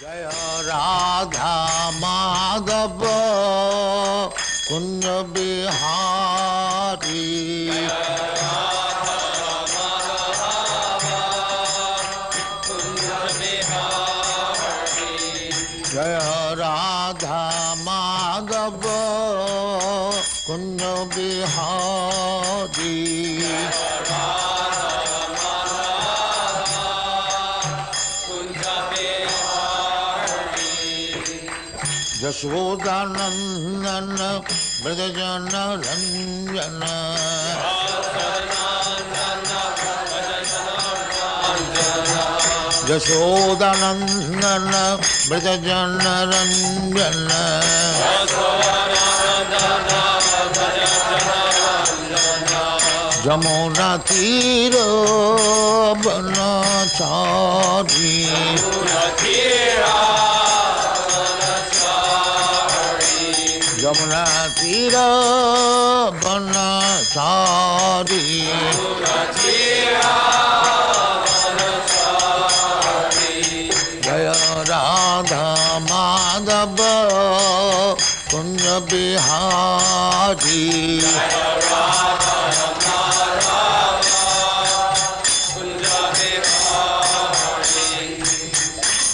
Jaya Radha Madhava Kunja Bihari Jaya Radha Madhava Kunja Bihari Yashodanandana Brajajana Ranjana Yashodanandana Brajajana Ranjana Jamuna Tira Banachari Jamuna Tira Banachari Jaya Radha Madhava Kunja Bihari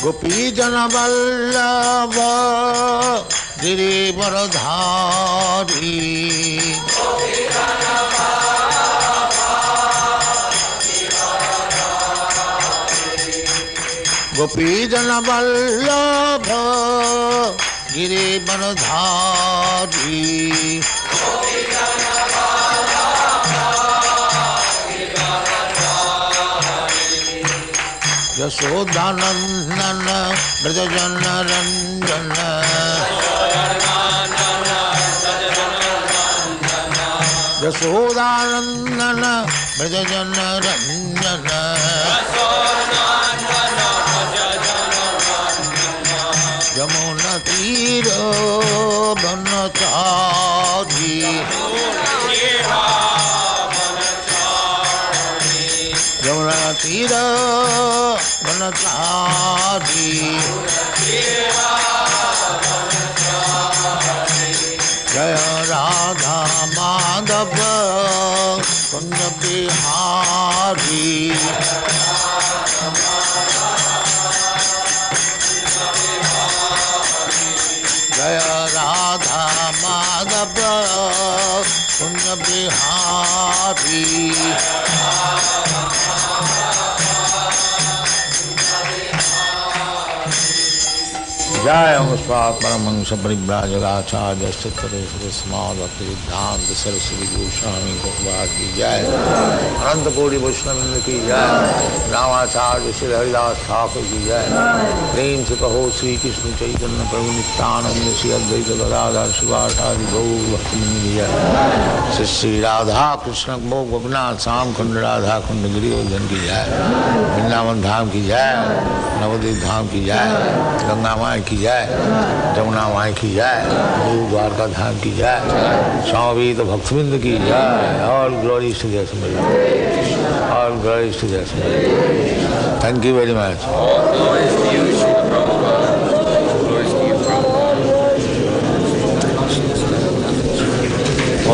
Gopi Jana Vallabha Girivaradhari Gopi Jana Vallabha Girivaradhari Yashodanandana Brajajana Ranjana Yashodanandana Brajajana Ranjana Jamuna Tira Banachari Jamuna Tira Banachari Jaya Radha Madhava Kunja Bihari Jaya Radha Madhava Kunja Bihari Jaya Musvat Paramahansa Paribhrajagacharya Dhrtarāstra Smadhakti Siddhanta Saraswati Goswami Prabhupada ki Jai Ananta Kodi Vaishnava ki Jai Ramacharya Sri Haridas Thakur ki Jai Prem se kaho Sri Krishna Chaitanya Prabhu Nityananda Sri Advaita Gadadhar Shivasadi Gaur Bhaktivinoda ki Jai Sri Sri Radha Krishna Bhog Bhagnath Sam Khand Radha Khand Girivardhan ki Jai Vrindavan Dham ki Jai Navadvip Dham ki Jai Ganga Mai की जाए जमुना माई की जाए गुरु द्वारका धाम की जाए स्वामी तो भक्तविंद की जाए और ग्लोरी टू देयर सिमर और ग्लोरी टू देयर सिमर थैंक यू वेरी मच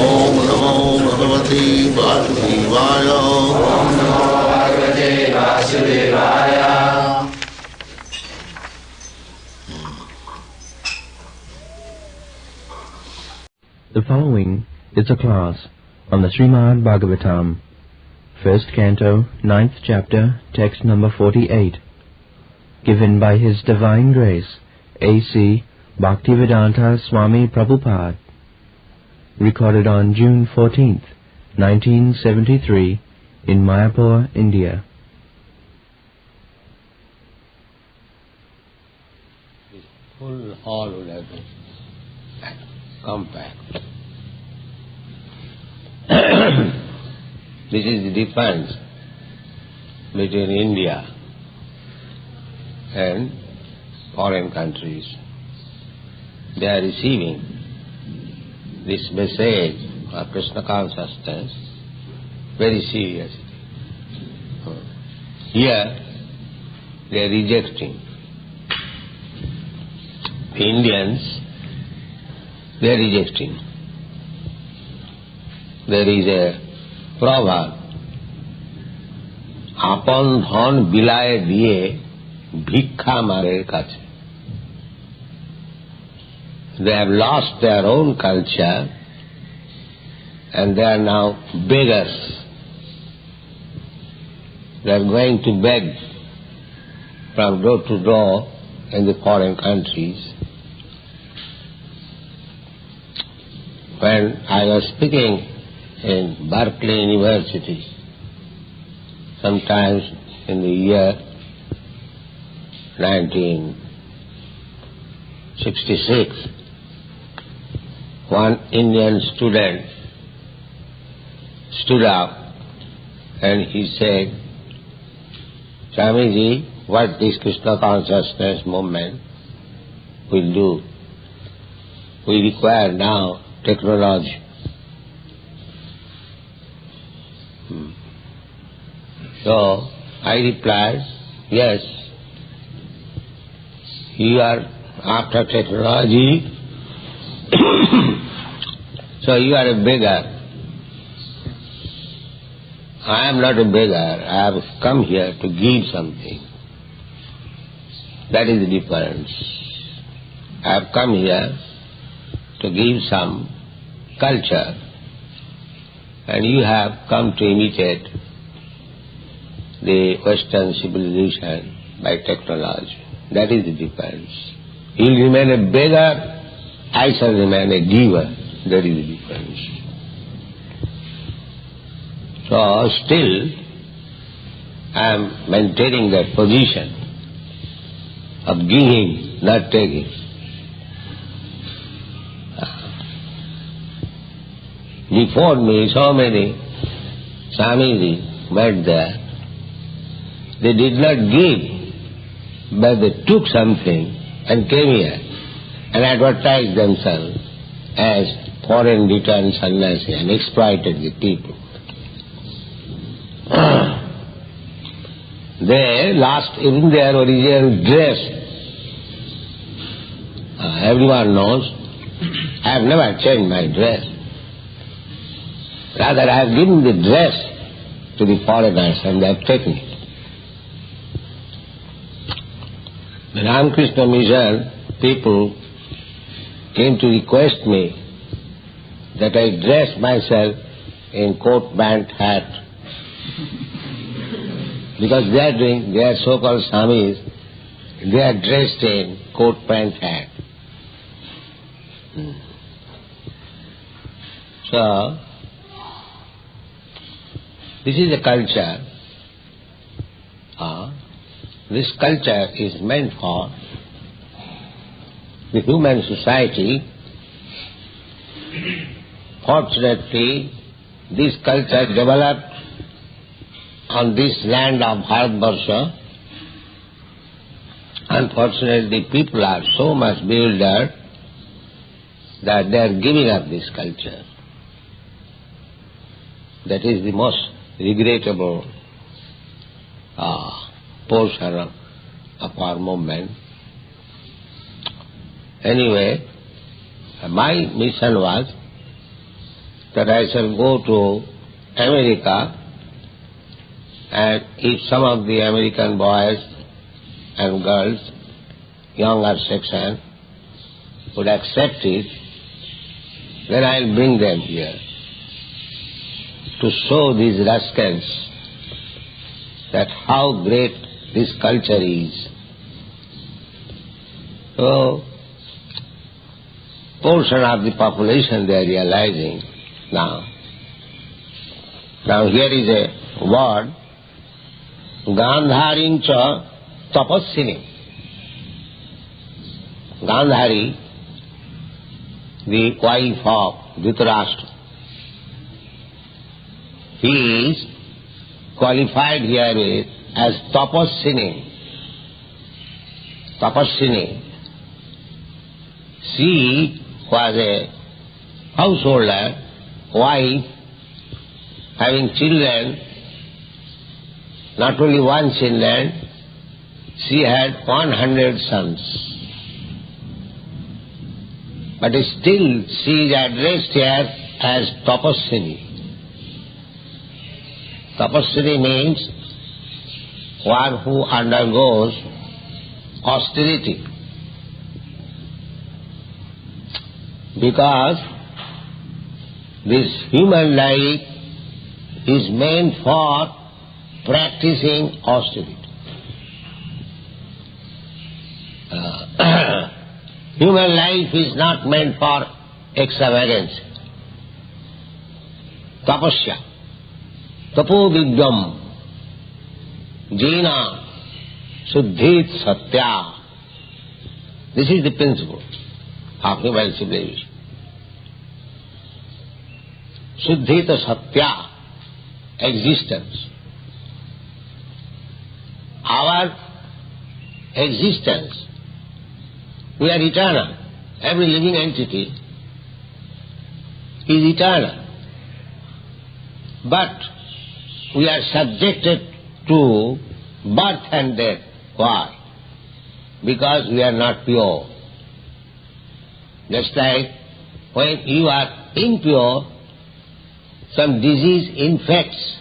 ओम नमो भगवते वासुदेवाय ओम नमो भगवते वासुदेवाय The following is a class on the Srimad Bhagavatam, first canto, 9th chapter, text number 48, given by His Divine Grace, A.C. Bhaktivedanta Swami Prabhupada, recorded on June 14th, 1973, in Mayapur, India. Full hall would have been compact. This is the difference between India and foreign countries. They are receiving this message of Krishna consciousness very seriously. Here they are rejecting the Indians, they are rejecting. There is a proverb, আপন ধন বিলায় দিয়ে ভিক্ষা মারের কাছে. They have lost their own culture and they are now beggars. They are going to beg from door to door in the foreign countries. When I was speaking in Berkeley University, sometimes in the year 1966, one Indian student stood up and he said, Swamiji, what this Krishna consciousness movement will do? We require now technology. So I replied, yes, you are after technology, so you are a beggar. I am not a beggar. I have come here to give something. That is the difference. I have come here to give some culture, and you have come to imitate the Western civilization by technology. That is the difference. You will remain a beggar, I shall remain a giver. That is the difference. So still I am maintaining that position of giving, not taking. Before me, so many Swamiji met there. They did not give, but they took something and came here and advertised themselves as foreign returned sannyasi and exploited the people. They lost even their original dress. Everyone knows I have never changed my dress. Rather, I have given the dress to the foreigners and they have taken it. The Ramakrishna Mission people came to request me that I dress myself in coat, band, hat. Because they are so-called Swamis, they are dressed in coat, pant, hat. So, this is a culture. This culture is meant for the human society. Fortunately, this culture developed on this land of Bharatvarsha. Unfortunately, people are so much bewildered that they are giving up this culture. That is the most regrettable portion of our movement. Anyway, my mission was that I shall go to America, and if some of the American boys and girls, younger section, would accept it, then I will bring them here to show these rascals that how great this culture is. So, portion of the population they are realizing now. Now here is a word, Gandhari cha tapasya. Gandhari, the wife of Dhrtarāstra, he is qualified here as tapasya. Tapasya. She was a householder, wife, having children, not only one children, she had 100 sons. But still she is addressed here as tapasyini. Tapasyini means one who undergoes austerity. Because this human life is meant for practicing austerity. Human life is not meant for extravagance. Tapasya, tapo vidyam, jena, Suddhyet satya. This is the principle of human civilization. Suddhyet satya, existence. Our existence, we are eternal. Every living entity is eternal. But we are subjected to birth and death. Why? Because we are not pure. Just like when you are impure, some disease infects.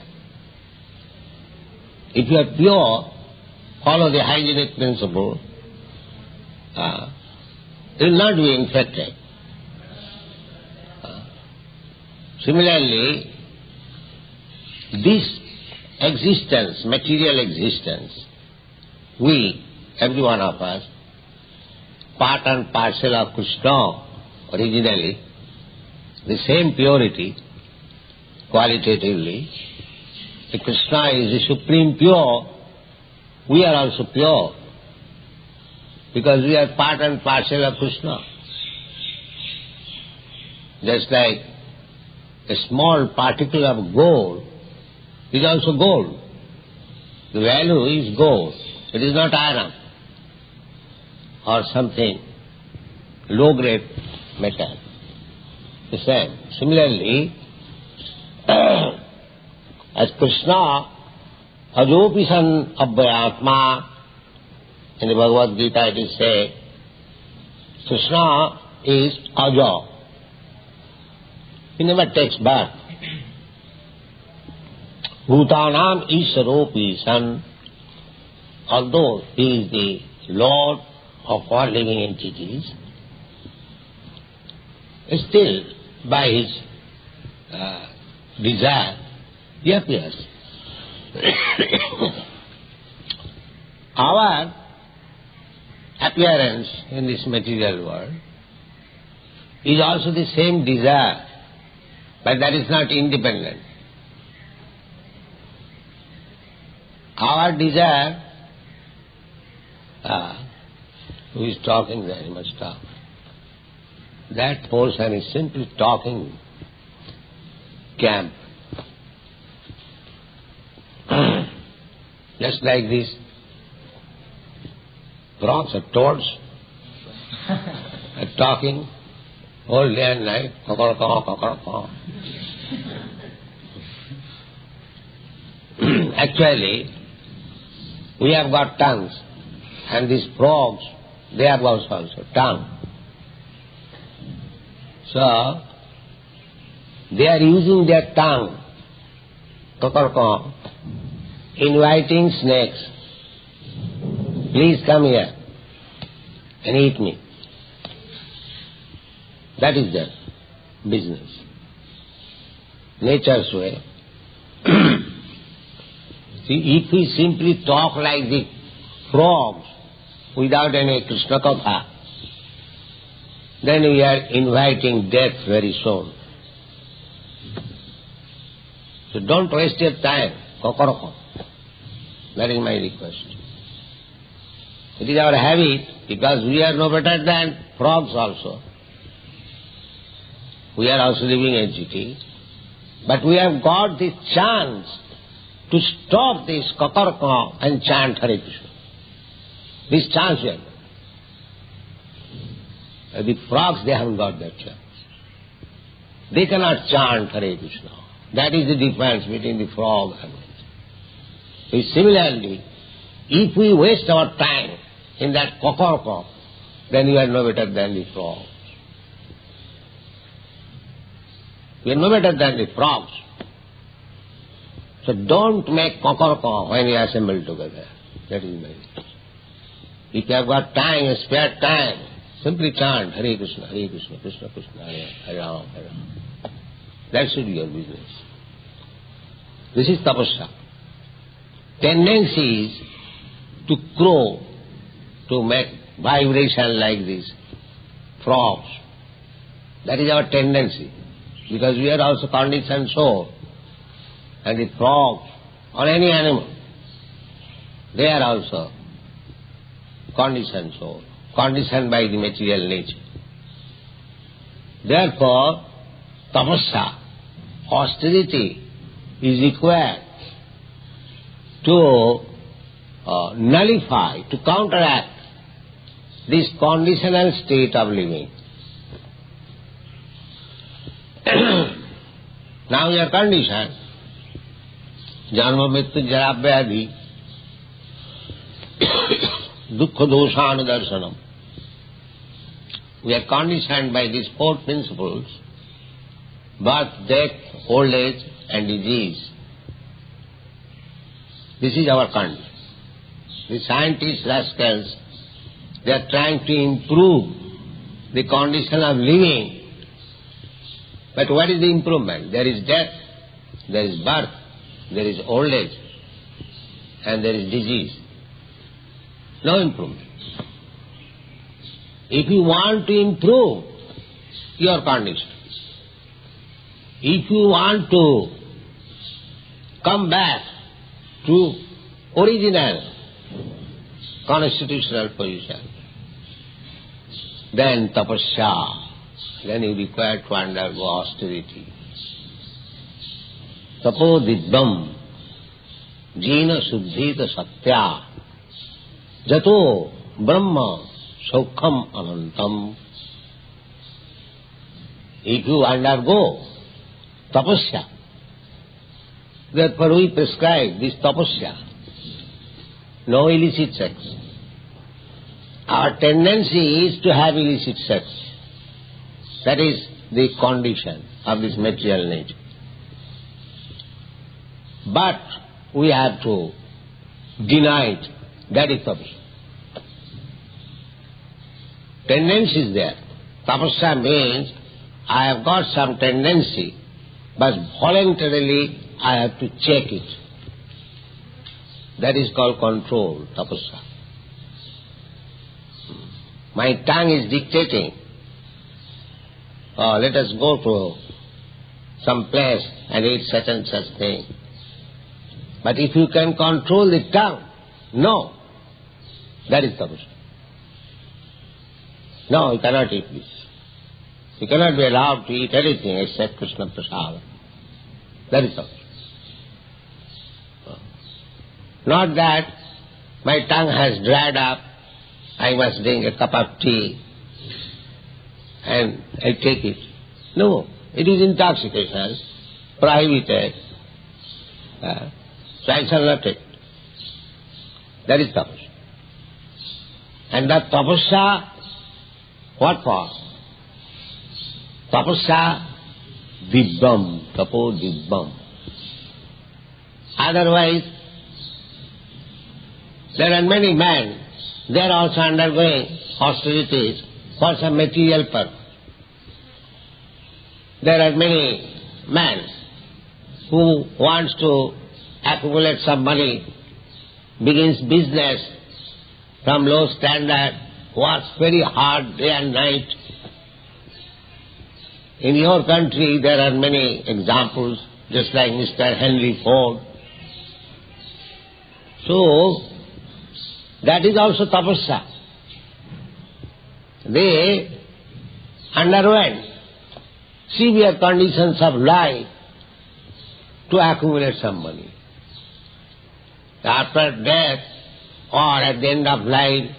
If you are pure, follow the hygienic principle, you will not be infected. Similarly, this existence, material existence, we, every one of us, part and parcel of Krishna originally, the same purity, qualitatively. The Krishna is the supreme pure, we are also pure, because we are part and parcel of Krishna. Just like a small particle of gold is also gold. The value is gold. It is not iron or something low-grade metal. The same. Similarly, as Krishna, ajopi san abhyatma, in the Bhagavad Gita it is said, Krishna is aja. He never takes birth. Bhutanam isharopi san, although he is the Lord of all living entities, still by his desire he appears. Our appearance in this material world is also the same desire, but that is not independent. Our desire, who is talking there, he must talk. That portion is simply talking camp. Just like this, frogs or toads are talking all day and night, Actually, we have got tongues, and these frogs, they have also tongue. So, they are using their tongue, inviting snakes, please come here and eat me. That is their business. Nature's way. See, if we simply talk like the frogs without any Krishna Katha, then we are inviting death very soon. So don't waste your time, kokoroko. That is my request. It is our habit, because we are no better than frogs also. We are also living entity, but we have got this chance to stop this kokoroko and chant Hare Krishna. This chance we have. The frogs, they haven't got that chance. They cannot chant Hare Krishna. That is the difference between the frog and us. Similarly, if we waste our time in that kokoroko, then we are no better than the frog. We are no better than the frogs. So don't make kokoroko when you assemble together. That is my. If you have got time, spare time, simply chant Hare Krishna, Krishna Krishna, Hare Ram, Hare Ram. That should be your business. This is tapasya. Tendency is to crow, to make vibration like this, frogs. That is our tendency. Because we are also conditioned soul. And the frogs, or any animal, they are also conditioned soul, conditioned by the material nature. Therefore, tapasya, austerity, is required to nullify, to counteract this conditional state of living. Now we are conditioned. Janma mrityu jara vyadhi dukkha doshanu darshanam. We are conditioned by these four principles: birth, death, old age and disease. This is our condition. The scientists, rascals, they are trying to improve the condition of living. But what is the improvement? There is death, there is birth, there is old age, and there is disease. No improvement. If you want to improve your condition, if you want to come back to original constitutional position, then tapasya, then you require to undergo austerity. Tapo diddham jena suddhyet satya jato brahma saukham anantam. If you undergo tapasya, therefore we prescribe this tapasya, no illicit sex. Our tendency is to have illicit sex. That is the condition of this material nature. But we have to deny it. That is tapasya. Tendency is there. Tapasya means I have got some tendency, but voluntarily I have to check it. That is called control, tapasya. My tongue is dictating. Let us go to some place and eat such and such thing. But if you can control the tongue, no, that is tapasya. No, you cannot eat this. You cannot be allowed to eat anything except Krishna Prasada. That is tapasya. Not that my tongue has dried up, I must drink a cup of tea and I take it. No, it is intoxication, prohibited. So I shall not take it. That is tapasya. And that tapasya, what for? Tapasya dibbam, tapo dibbam. Otherwise, there are many men, they are also undergoing austerities for some material purpose. There are many men who wants to accumulate some money, begins business from low standard, works very hard day and night. In your country there are many examples, just like Mr. Henry Ford. So, that is also tapasya. They underwent severe conditions of life to accumulate some money. After death or at the end of life,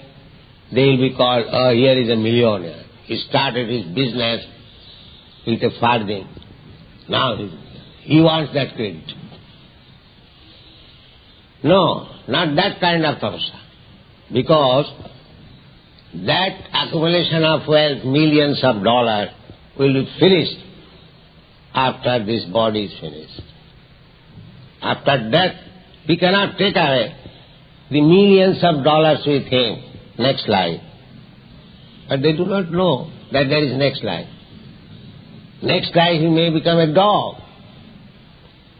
they will be called, here is a millionaire. He started his business with a farthing. Now he wants that credit. No, not that kind of tapasya. Because that accumulation of wealth, millions of dollars, will be finished after this body is finished. After death, he cannot take away the millions of dollars with him next life. But they do not know that there is next life. Next life he may become a dog.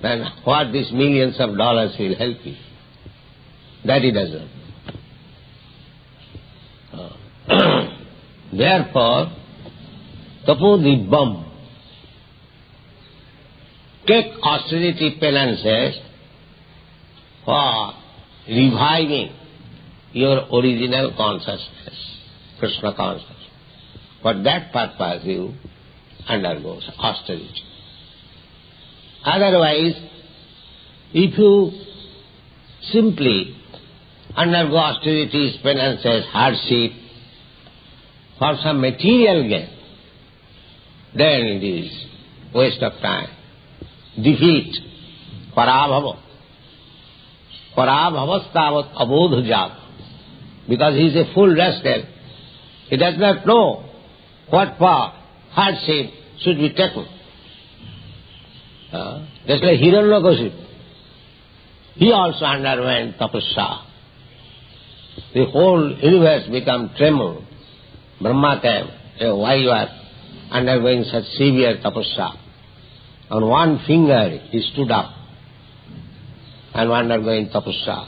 Then what these millions of dollars will help you? That he doesn't. Therefore, tapodibbam. Take austerity penances for reviving your original consciousness, Krishna consciousness. For that purpose you undergo austerity. Otherwise, if you simply undergo austerities, penances, hardship for some material gain, then it is waste of time. Defeat, parabhava. Parabhavastavat abodhajat. Because he is a full rascal. He does not know what path, hardship should be taken. Just like Hiranyakashipu. He also underwent tapasya. The whole universe became tremble. Brahma came, why you are undergoing such severe tapasya? On one finger he stood up and undergoing tapasya.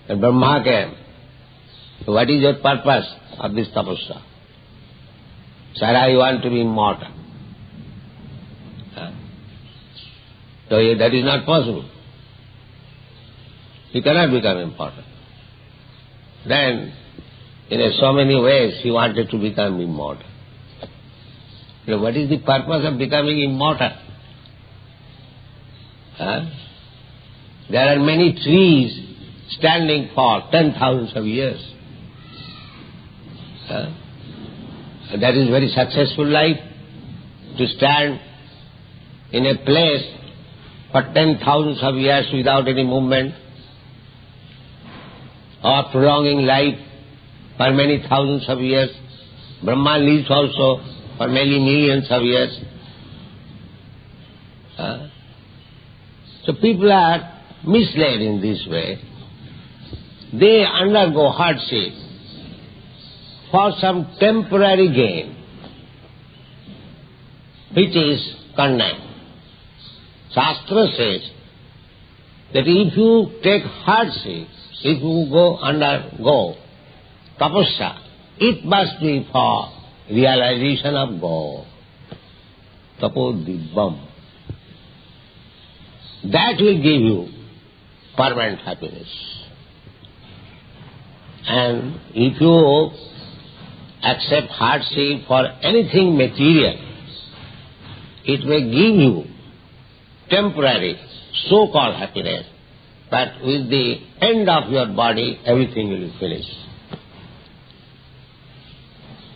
And Brahma came. So what is your purpose of this tapasya? Sir, I want to be immortal. So that is not possible. He cannot become immortal. Then, in so many ways, he wanted to become immortal. You know, what is the purpose of becoming immortal? There are many trees standing for 10,000 of years. That is very successful life, to stand in a place for 10,000 of years without any movement, or prolonging life for many thousands of years. Brahma lives also for many millions of years. So people are misled in this way. They undergo hardship for some temporary gain, which is condemned. Śāstras says that if you take hardship, if you undergo tapasya, it must be for realization of God. Tapodibbam. That will give you permanent happiness. And if you accept hardship for anything material, it may give you temporary, so-called happiness, but with the end of your body, everything will be finished.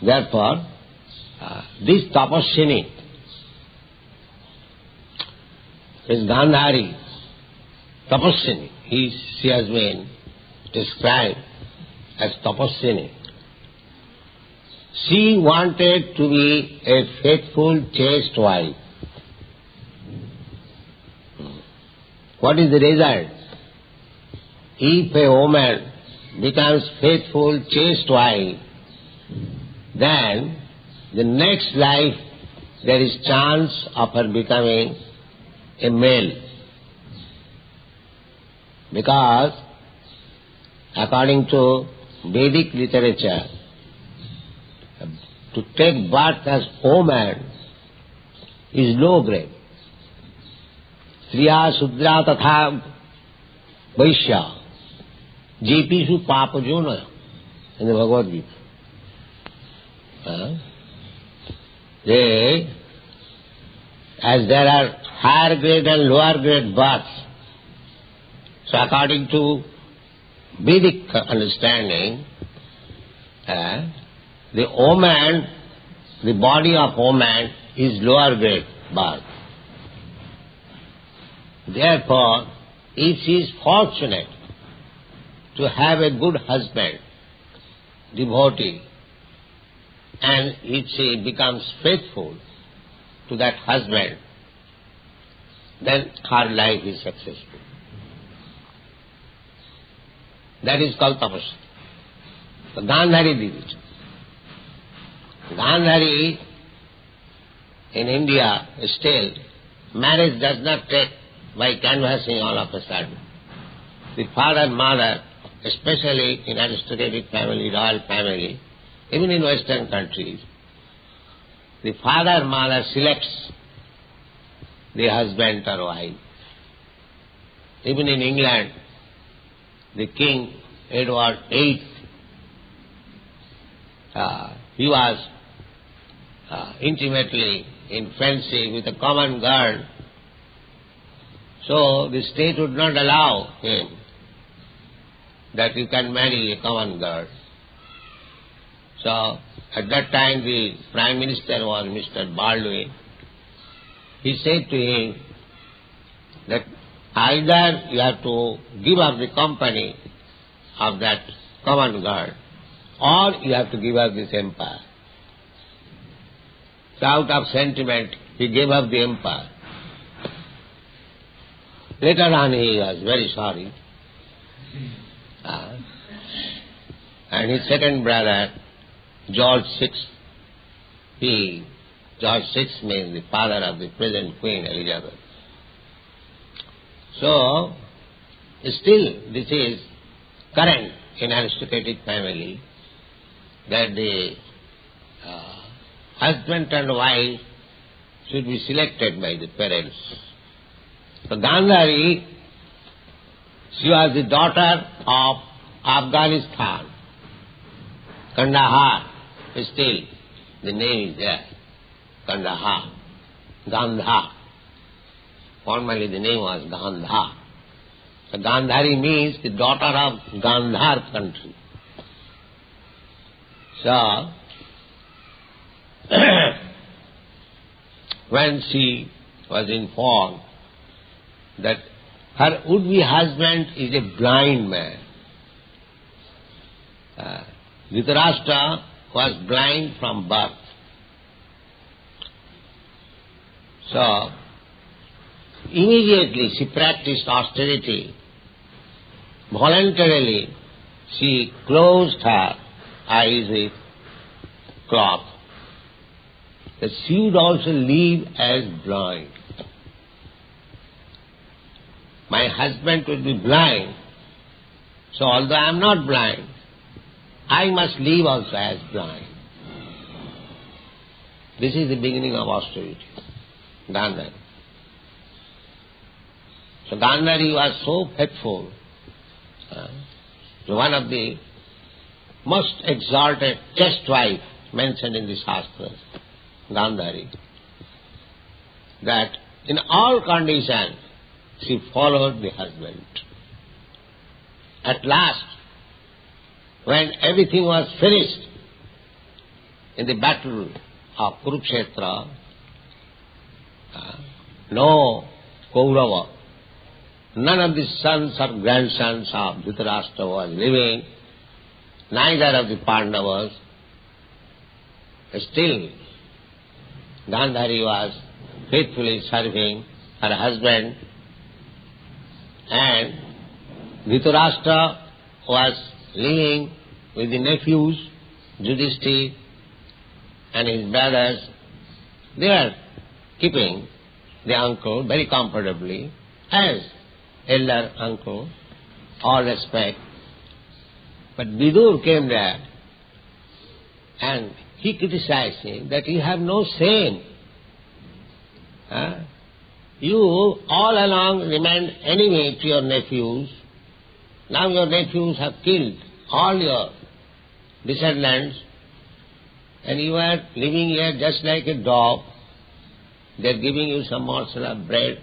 Therefore, this tapasyini is Gandhari, tapasyini. She has been described as tapasyini. She wanted to be a faithful, chaste wife. What is the result? If a woman becomes faithful, chaste wife, then the next life there is chance of her becoming a male. Because according to Vedic literature, to take birth as woman is low grade. Striya Sudra Tatha Vaishya Jepishu Papajona in the Bhagavad Gita. As there are higher grade and lower grade births, so according to Vedic understanding, the woman, the body of woman is lower grade birth. Therefore, if she is fortunate to have a good husband, devotee, and if she becomes faithful, to that husband, then her life is successful. That is called tapasya. So Gandhari did it. Gandhari in India still, marriage does not take by canvassing all of a sudden. The father and mother, especially in aristocratic family, royal family, even in Western countries, the father and mother selects the husband or wife. Even in England, the King Edward VIII, he was intimately in friendship with a common girl, so the state would not allow him that you can marry a common girl. So at that time the Prime Minister was Mr. Baldwin. He said to him that either you have to give up the company of that common girl, or you have to give up this empire. So out of sentiment, he gave up the empire. Later on he was very sorry. And his second brother, George VI, George VI means the father of the present Queen Elizabeth. So, still this is current in aristocratic family, that the husband and wife should be selected by the parents. So Gandhari, she was the daughter of Afghanistan, Kandahar, still the name is there, Kandahar, Gandhar. Formerly the name was Gandhar. So Gandhari means the daughter of Gandhar country. So, when she was informed that her would-be husband is a blind man, Dhrtarāstra was blind from birth. So, immediately she practiced austerity. Voluntarily she closed her eyes with cloth, that she would also live as blind. My husband would be blind, so although I am not blind, I must live also as blind. This is the beginning of austerity, Gandhari. So Gandhari was so faithful, one of the most exalted, chaste wife mentioned in the śāstras, Gandhari, that in all conditions she followed the husband. At last, when everything was finished in the battle of Kurukshetra, no Kaurava, none of the sons or grandsons of Dhrtarāstra was living, neither of the Pandavas. Still, Gandhari was faithfully serving her husband, and Dhrtarāstra was living with the nephews, Yudhisthira and his brothers. They were keeping the uncle very comfortably as elder uncle, all respect. But Vidur came there and he criticized him that you have no shame. You all along remained enemy to your nephews. Now your nephews have killed all your descendants, and you are living here just like a dog. They are giving you some morsel of bread,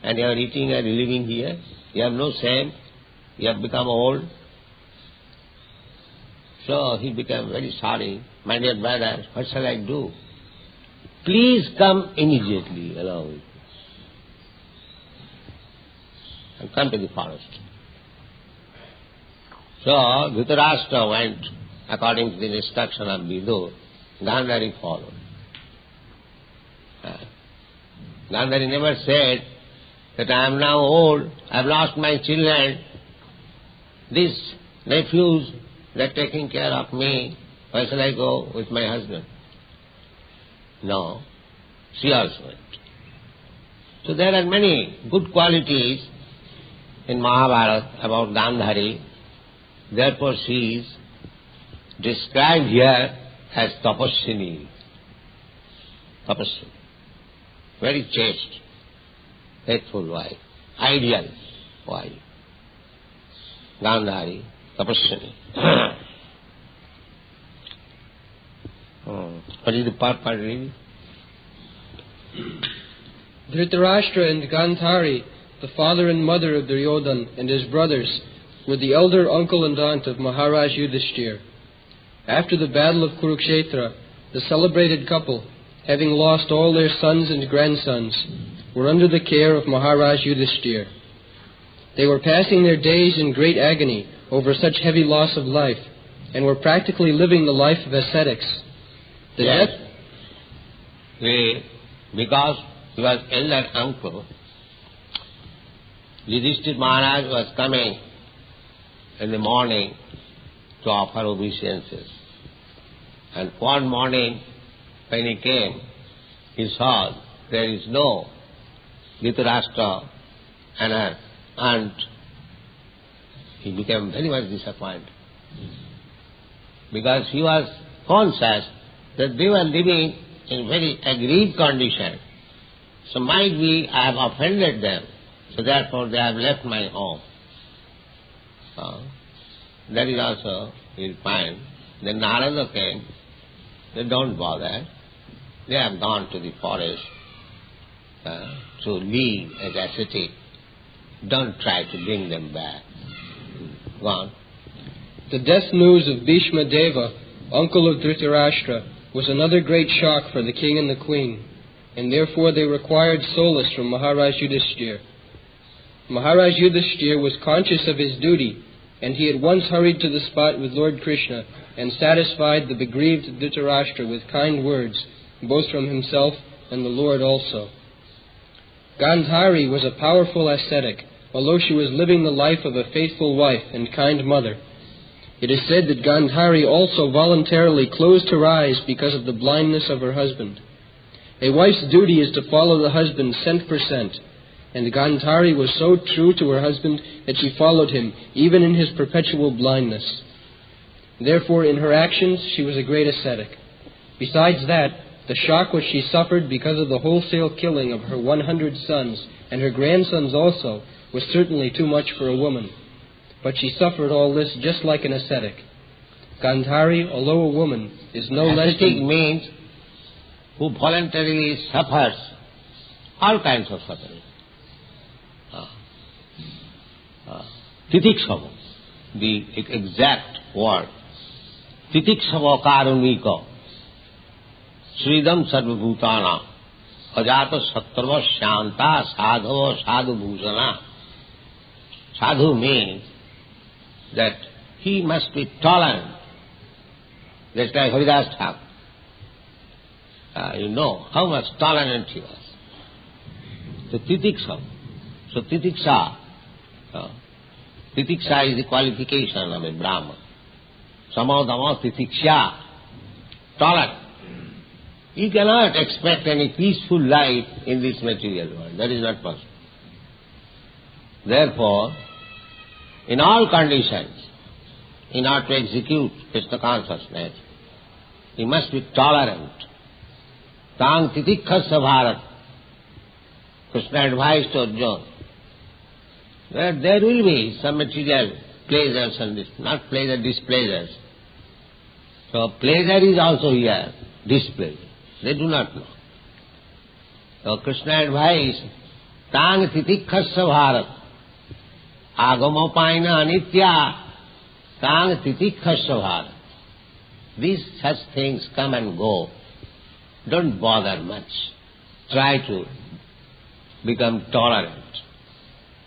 and you are eating and living here. You have no shame. You have become old. So he became very sorry. My dear brother, what shall I do? Please come immediately along with me and come to the forest. So Dhrtarāstra went according to the instruction of Vidur. Gandhari followed. Gandhari never said that I am now old, I have lost my children, these nephews, they are taking care of me, where shall I go with my husband? No, she also went. So there are many good qualities in Mahabharata about Gandhari. Therefore she is described here as tapasyini. Tapasyini. Very chaste, faithful wife, ideal wife. Gandhari, tapasyini. What is the part really? Dhrtarāstra and Gandhari, the father and mother of Duryodhana and his brothers, were the elder uncle and aunt of Maharaja Yudhisthira. After the battle of Kurukshetra, the celebrated couple, having lost all their sons and grandsons, were under the care of Maharaja Yudhisthira. They were passing their days in great agony over such heavy loss of life, and were practically living the life of ascetics. Yes. Because he was elder uncle, Yudhisthira Maharaj was coming in the morning to offer obeisances. And one morning when he came, he saw there is no Dhrtarāstra and her aunt. He became very much disappointed because he was conscious that they were living in very aggrieved condition. So might be I have offended them, so therefore they have left my home. That is also you'll find. Then Narada came, they don't bother. They have gone to the forest to live as ascetic. Don't try to bring them back. Go on. The death news of Bhismadeva, uncle of Dhrtarāstra, was another great shock for the king and the queen, and therefore they required solace from Maharaja Yudhisthira. Maharaja Yudhisthira was conscious of his duty, and he at once hurried to the spot with Lord Krishna and satisfied the begrieved Dhrtarāstra with kind words, both from himself and the Lord also. Gandhari was a powerful ascetic, although she was living the life of a faithful wife and kind mother. It is said that Gandhari also voluntarily closed her eyes because of the blindness of her husband. A wife's duty is to follow the husband cent per cent, and Gandhari was so true to her husband that she followed him even in his perpetual blindness. Therefore, in her actions, she was a great ascetic. Besides that, the shock which she suffered because of the wholesale killing of her 100 sons and her grandsons also was certainly too much for a woman. But she suffered all this just like an ascetic. Gandhari, although a woman, is no less ascetic means who voluntarily suffers all kinds of suffering. Titikṣava, the exact word. Titikṣava karunika, sridam sarvabhutana, ajata sattva śāntā sadhava sadhu bhūṣana. Sadhu means that he must be tolerant. That's like Haridas Thakur. You know how much tolerant he was. So titikṣava. So titikṣa. Titikṣa is the qualification of a Brahman. Samadhama titikṣa. Tolerant. You cannot expect any peaceful life in this material world. That is not possible. Therefore, in all conditions, in order to execute Krishna consciousness, he must be tolerant. Tang titikkhasya bharat. Krishna advised to Arjuna that there will be some material pleasures and not pleasure, displeasures. So pleasure is also here, displeasure. They do not know. So Krishna advised, Tang titikkhasya bharat. Agamapaina anitya, tang titikkhasya bharat. These such things come and go. Don't bother much. Try to become tolerant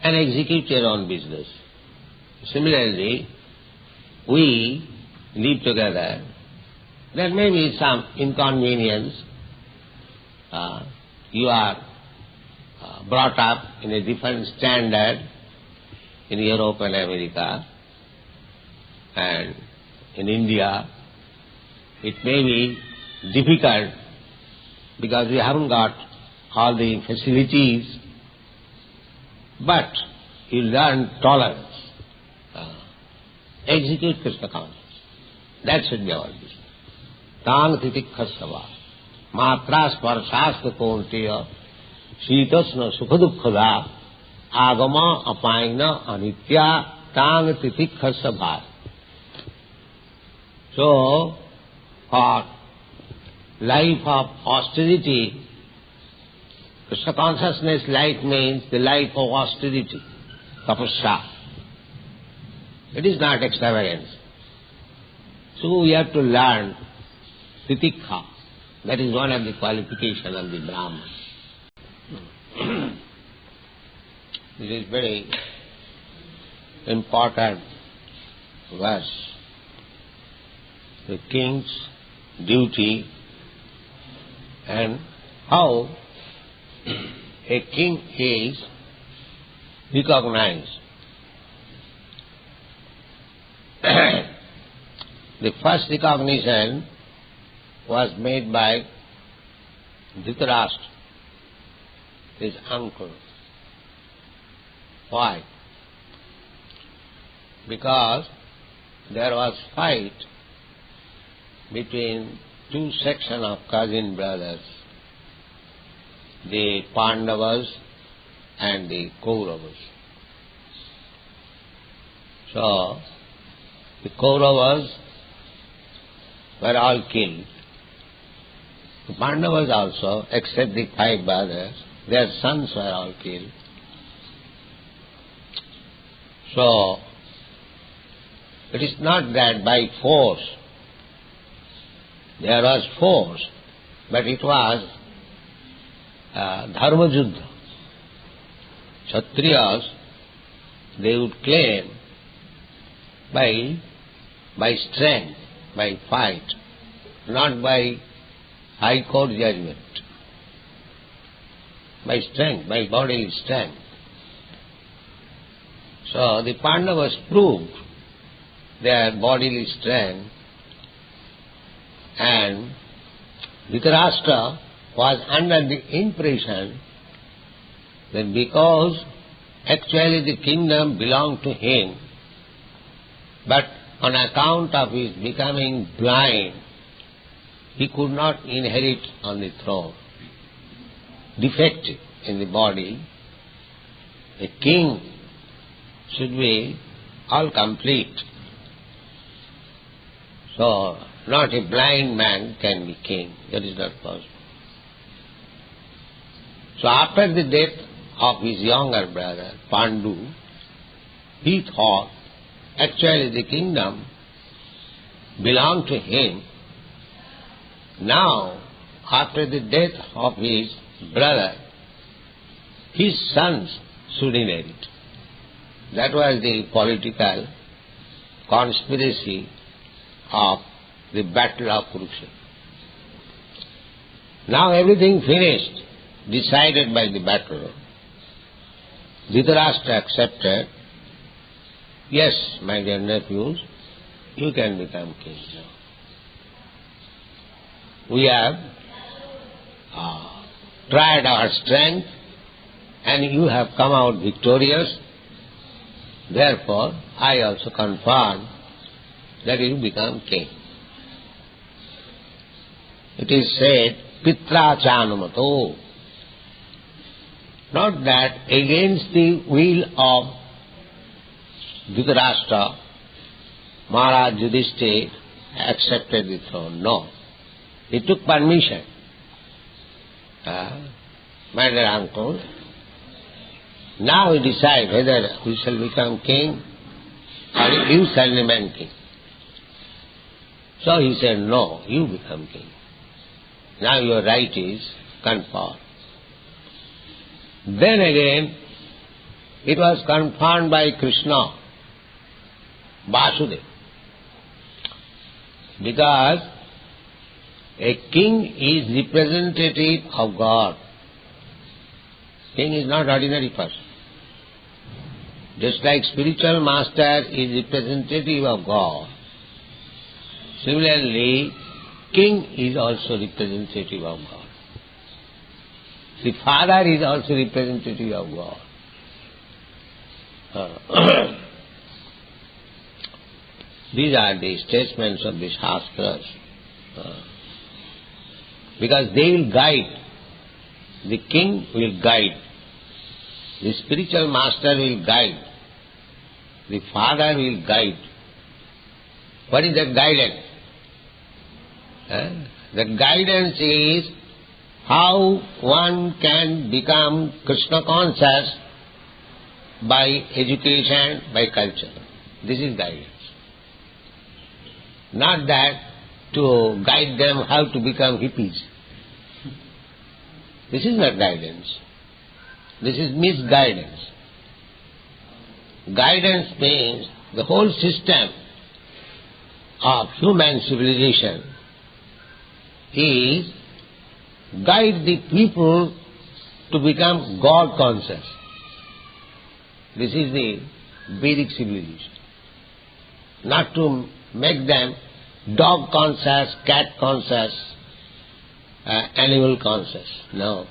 and execute your own business. Similarly, we live together. There may be some inconvenience. You are brought up in a different standard in Europe and America, and in India it may be difficult because we haven't got all the facilities, but you learn tolerance. Execute Krishna consciousness. That should be our business. Tang titikkhassava matra sparsasya konteya shitasna sukhadukkada agama apayna anitya tang titikkhassava. So, for life of austerity, Krishna consciousness life means the life of austerity, tapasya. It is not extravagance. So we have to learn titikha. That is one of the qualifications of the Brahman. This is very important verse. The king's duty and how a king is recognized. The first recognition was made by Dhrtarāstra, his uncle. Why? Because there was fight between two sections of cousin brothers, the Pandavas and the Kauravas. So, the Kauravas were all killed. The Pandavas also, except the 5 brothers, their sons were all killed. So, it is not that by force. There was force, but it was dharmayuddha. Kshatriyas, they would claim by strength, by fight, not by high court judgment. By strength, by bodily strength. So the Pandavas proved their bodily strength, and Dhrtarāstra was under the impression that because actually the kingdom belonged to him, but on account of his becoming blind, he could not inherit on the throne. Defective in the body, a king should be all complete. So, not a blind man can be king. That is not possible. So after the death of his younger brother, Pandu, he thought actually the kingdom belonged to him. Now, after the death of his brother, his sons should inherit. That was the political conspiracy of the battle of Kurukshetra. Now everything finished, decided by the battle. Dhrtarāstra accepted, yes, my dear nephews, you can become king now. We have tried our strength and you have come out victorious. Therefore, I also confirm that you become king. It is said, Pitra Chanumato. Not that against the will of Dhrtarāstra, Maharaja Yudhisthira accepted the throne. No. He took permission. My dear uncle, now we decide whether we shall become king or you shall remain king. So he said, no, you become king. Now your right is confirmed. Then again, it was confirmed by Krishna, Vasudeva. Because a king is representative of God. King is not ordinary person. Just like spiritual master is representative of God, similarly, king is also representative of God. The father is also representative of God. These are the statements of the śāstras. Because they will guide. The king will guide. The spiritual master will guide. The father will guide. What is that guidance? The guidance is how one can become Krishna conscious by education, by culture. This is guidance. Not that to guide them how to become hippies. This is not guidance. This is misguidance. Guidance means the whole system of human civilization is guide the people to become God conscious. This is the Vedic civilization. Not to make them dog conscious, cat conscious, animal conscious. No.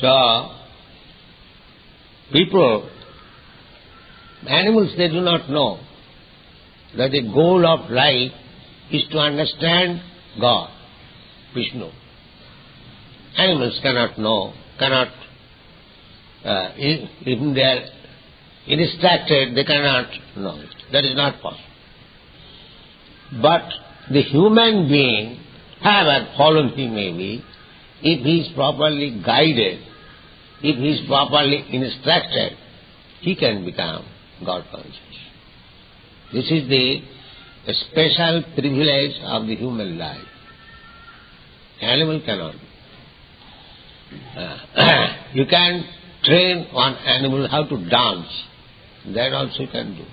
So, people, animals, they do not know that the goal of life is to understand God, Vishnu. Animals cannot know, if they are instructed, they cannot know it. That is not possible. But the human being, however fallen he may be, if he is properly guided, if he is properly instructed, he can become God conscious. This is the special privilege of the human life. Animal cannot. You can train one animal how to dance. That also you can do.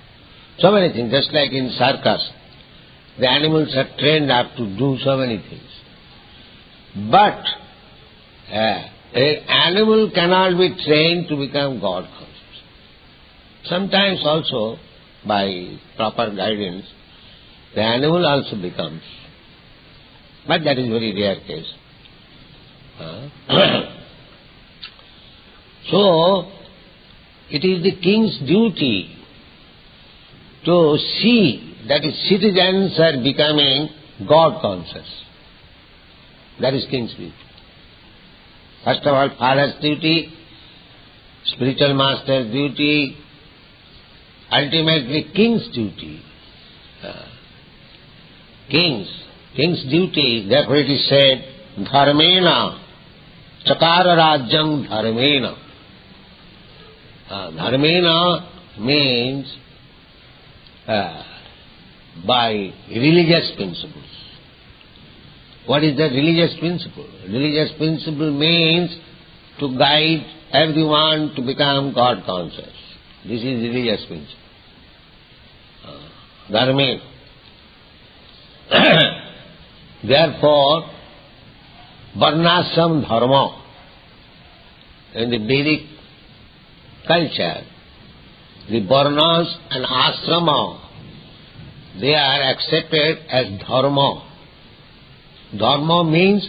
So many things, just like in circus. The animals are trained up to do so many things. But an animal cannot be trained to become God conscious. Sometimes also, by proper guidance, the animal also becomes. But that is very rare case. So, it is the king's duty to see that his citizens are becoming God conscious. That is king's duty. First of all, father's duty, spiritual master's duty, ultimately king's duty. King's duty, therefore it is said, dharmena, chakara rajyam dharmena. Dharmena means by religious principles. What is the religious principle? Religious principle means to guide everyone to become God conscious. This is religious principle. Dharmena. Therefore, varnasam dharma. In the Vedic culture, the varnas and asrama, they are accepted as dharma. Dharma means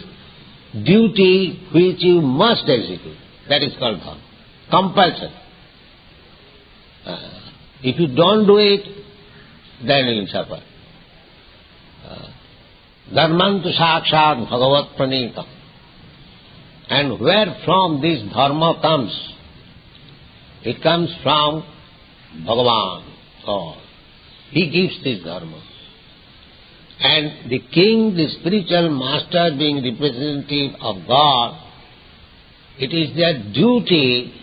duty which you must execute. That is called dharma. Compulsion. If you don't do it, then you will suffer. Dharmantu sakshat bhagavat pranita. And where from this dharma comes? It comes from Bhagavan, God. He gives this dharma. And the king, the spiritual master, being representative of God, it is their duty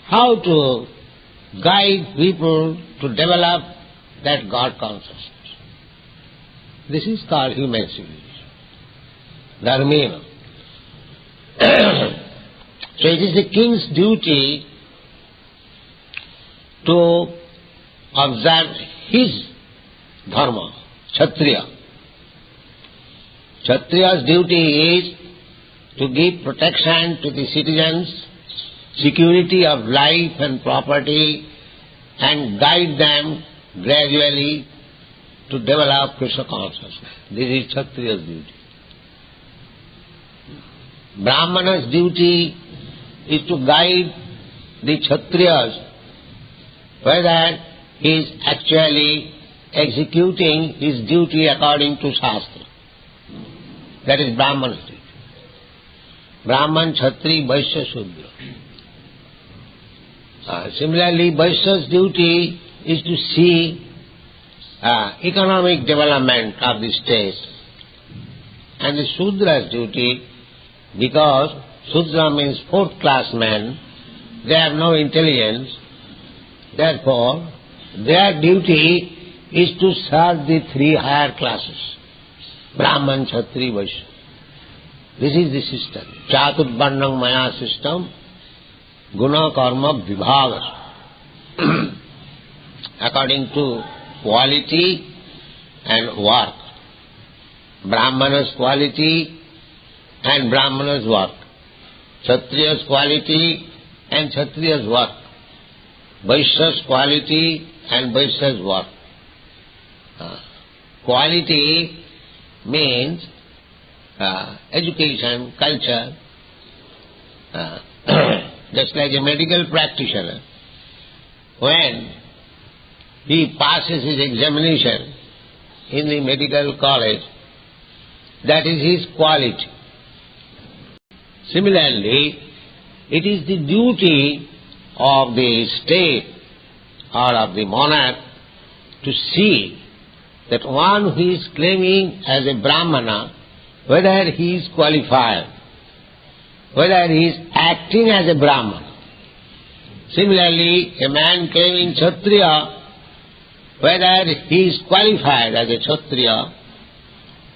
how to guide people to develop that God consciousness. This is called human civilization. Dharmena. So it is the king's duty to observe his dharma, Kshatriya. Kshatriya's duty is to give protection to the citizens, security of life and property, and guide them gradually to develop Krishna consciousness. This is Kshatriya's duty. Brahmana's duty is to guide the Kshatriyas whether he is actually executing his duty according to Shastra. That is Brahmana's duty. Brahman, Kshatri, Vaishya, Shudra. Similarly, Vaishya's duty is to see economic development of the state. And the Sudra's duty, because Sudra means fourth class men, they have no intelligence, therefore their duty is to serve the three higher classes, Brahman, Kshatri, Vaishya. This is the system. Chaturvarnam Maya system, Guna Karma Vibhaga, according to quality and work. Brahmana's quality and Brahmana's work. Kshatriya's quality and Kshatriya's work. Vaishya's quality and Vaishya's work. Quality means education, culture. Just like a medical practitioner, when he passes his examination in the medical college, that is his quality. Similarly, it is the duty of the state or of the monarch to see that one who is claiming as a Brahmana, whether he is qualified, whether he is acting as a Brahmana. Similarly, a man claiming Kshatriya, whether he is qualified as a Kshatriya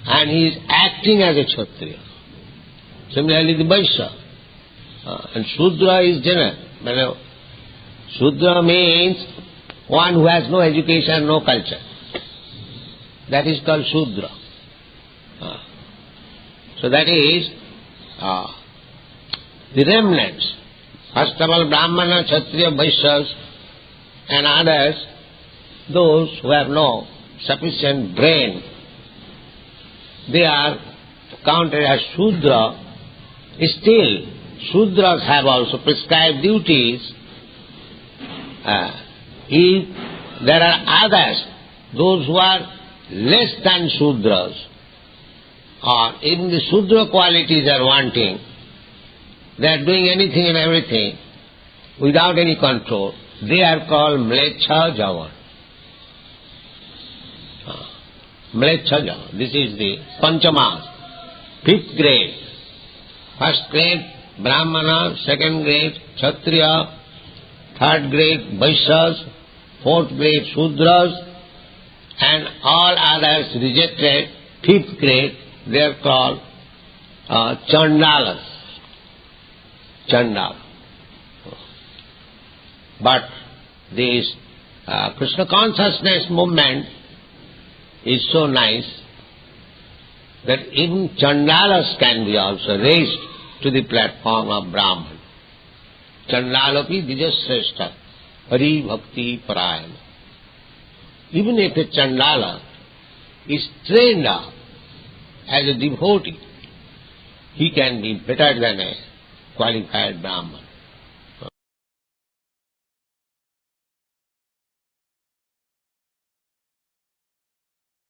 and he is acting as a Kshatriya. Similarly, the Vaishya. And Shudra is general. Shudra means one who has no education, no culture. That is called Shudra. So that is the remnants. First of all, Brahmana, Kshatriya, Vaishyas and others, those who have no sufficient brain, they are counted as Shudra. Still, Shudras have also prescribed duties. If there are others, those who are less than Shudras, or even the Shudra qualities are wanting, they are doing anything and everything without any control, they are called Mlecha Javan. Mlecha Javan. This is the Panchamas, fifth grade. First grade Brahmana, second grade Kshatriya, third grade Vaishyas, fourth grade Shudras, and all others rejected, fifth grade, they are called Chandalas. Chandala. But this Krishna consciousness movement is so nice that even Chandalas can be also raised to the platform of Brahman. Chandalapi Dijashrestha, Hari Bhakti Parayana. Even if a Chandala is trained up as a devotee, he can be better than a qualified Brahman.